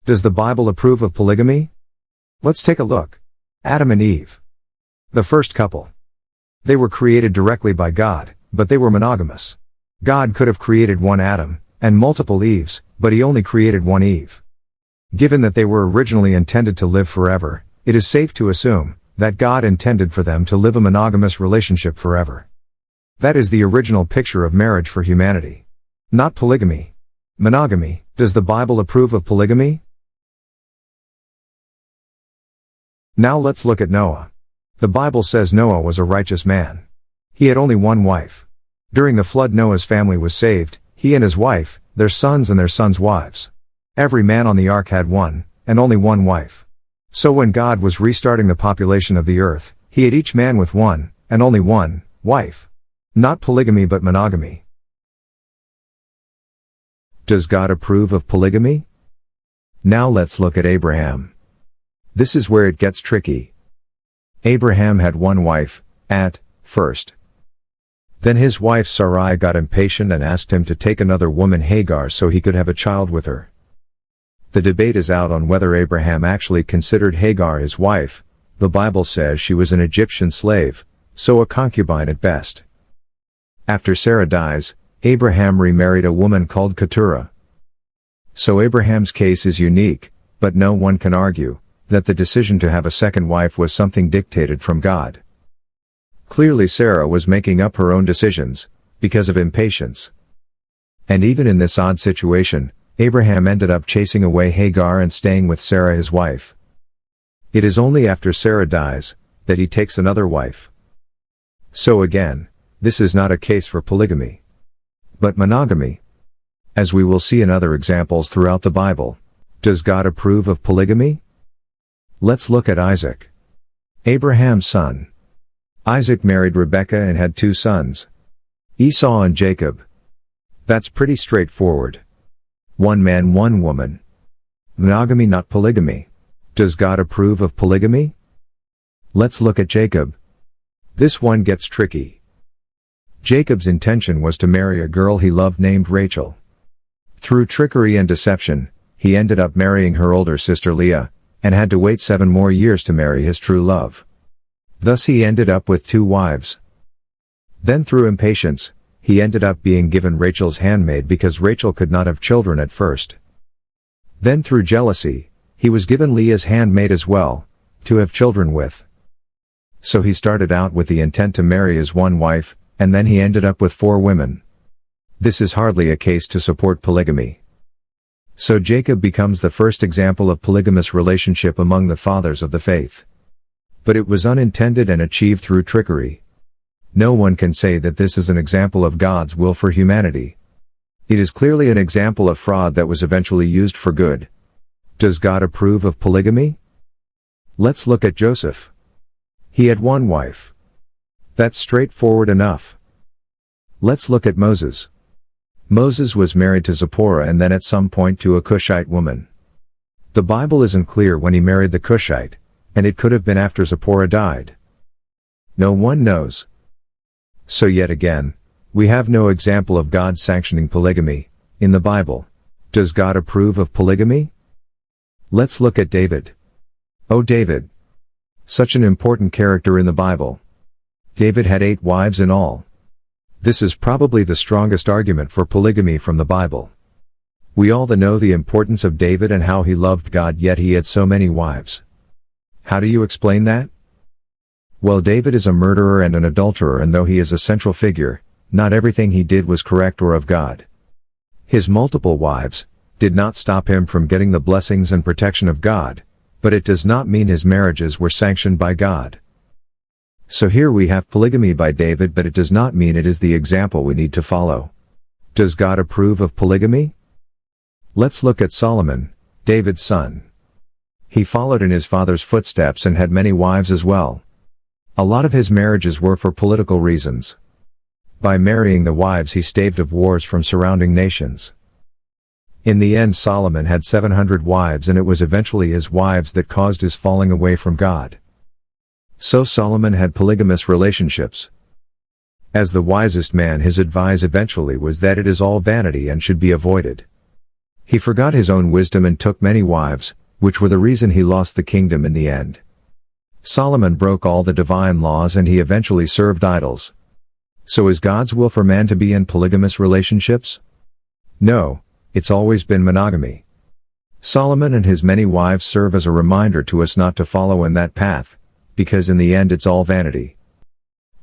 Does the Bible approve of polygamy? Let's take a look. Adam and Eve. The first couple. They were created directly by God, but they were monogamous. God could have created one Adam, and multiple Eves, but he only created one Eve. Given that they were originally intended to live forever, it is safe to assume that God intended for them to live a monogamous relationship forever. That is the original picture of marriage for humanity. Not polygamy. Monogamy. Does the Bible approve of polygamy? Now let's look at Noah. The Bible says Noah was a righteous man. He had only one wife. During the flood, Noah's family was saved, he and his wife, their sons and their sons' wives. Every man on the ark had one, and only one wife. So when God was restarting the population of the earth, he had each man with one, and only one, wife. Not polygamy but monogamy. Does God approve of polygamy? Now let's look at Abraham. This is where it gets tricky. Abraham had one wife, at first. Then his wife Sarai got impatient and asked him to take another woman, Hagar, so he could have a child with her. The debate is out on whether Abraham actually considered Hagar his wife. The Bible says she was an Egyptian slave, so a concubine at best. After Sarah dies, Abraham remarried a woman called Keturah. So Abraham's case is unique, but no one can argue that the decision to have a second wife was something dictated from God. Clearly Sarah was making up her own decisions, because of impatience. And even in this odd situation, Abraham ended up chasing away Hagar and staying with Sarah his wife. It is only after Sarah dies that he takes another wife. So again, this is not a case for polygamy, but monogamy. As we will see in other examples throughout the Bible, does God approve of polygamy? Let's look at Isaac. Abraham's son. Isaac married Rebekah and had two sons, Esau and Jacob. That's pretty straightforward. One man, one woman. Monogamy, not polygamy. Does God approve of polygamy? Let's look at Jacob. This one gets tricky. Jacob's intention was to marry a girl he loved named Rachel. Through trickery and deception, he ended up marrying her older sister Leah, and had to wait 7 more years to marry his true love. Thus he ended up with 2 wives. Then through impatience, he ended up being given Rachel's handmaid because Rachel could not have children at first. Then through jealousy, he was given Leah's handmaid as well, to have children with. So he started out with the intent to marry his one wife, and then he ended up with 4 women. This is hardly a case to support polygamy. So Jacob becomes the first example of polygamous relationship among the fathers of the faith. But it was unintended and achieved through trickery. No one can say that this is an example of God's will for humanity. It is clearly an example of fraud that was eventually used for good. Does God approve of polygamy? Let's look at Joseph. He had one wife. That's straightforward enough. Let's look at Moses. Moses was married to Zipporah and then at some point to a Cushite woman. The Bible isn't clear when he married the Cushite, and it could have been after Zipporah died. No one knows. So yet again, we have no example of God sanctioning polygamy in the Bible. Does God approve of polygamy? Let's look at David. Oh, David. Such an important character in the Bible. David had 8 wives in all. This is probably the strongest argument for polygamy from the Bible. We all know the importance of David and how he loved God, yet he had so many wives. How do you explain that? Well, David is a murderer and an adulterer, and though he is a central figure, not everything he did was correct or of God. His multiple wives did not stop him from getting the blessings and protection of God, but it does not mean his marriages were sanctioned by God. So here we have polygamy by David, but it does not mean it is the example we need to follow. Does God approve of polygamy? Let's look at Solomon, David's son. He followed in his father's footsteps and had many wives as well. A lot of his marriages were for political reasons. By marrying the wives he staved off wars from surrounding nations. In the end, Solomon had 700 wives, and it was eventually his wives that caused his falling away from God. So Solomon had polygamous relationships. As the wisest man, his advice eventually was that it is all vanity and should be avoided. He forgot his own wisdom and took many wives, which were the reason he lost the kingdom in the end. Solomon broke all the divine laws and he eventually served idols. So is God's will for man to be in polygamous relationships? No, it's always been monogamy. Solomon and his many wives serve as a reminder to us not to follow in that path, because in the end it's all vanity.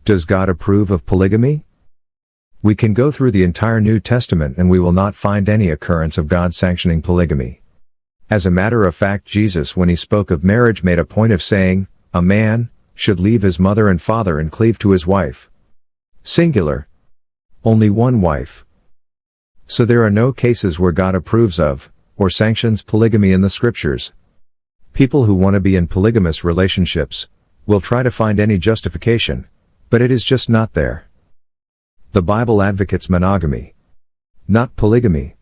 Does God approve of polygamy? We can go through the entire New Testament and we will not find any occurrence of God sanctioning polygamy. As a matter of fact, Jesus, when he spoke of marriage, made a point of saying, a man should leave his mother and father and cleave to his wife. Singular. Only one wife. So there are no cases where God approves of, or sanctions polygamy in the scriptures. People who want to be in polygamous relationships will try to find any justification, but it is just not there. The Bible advocates monogamy, not polygamy.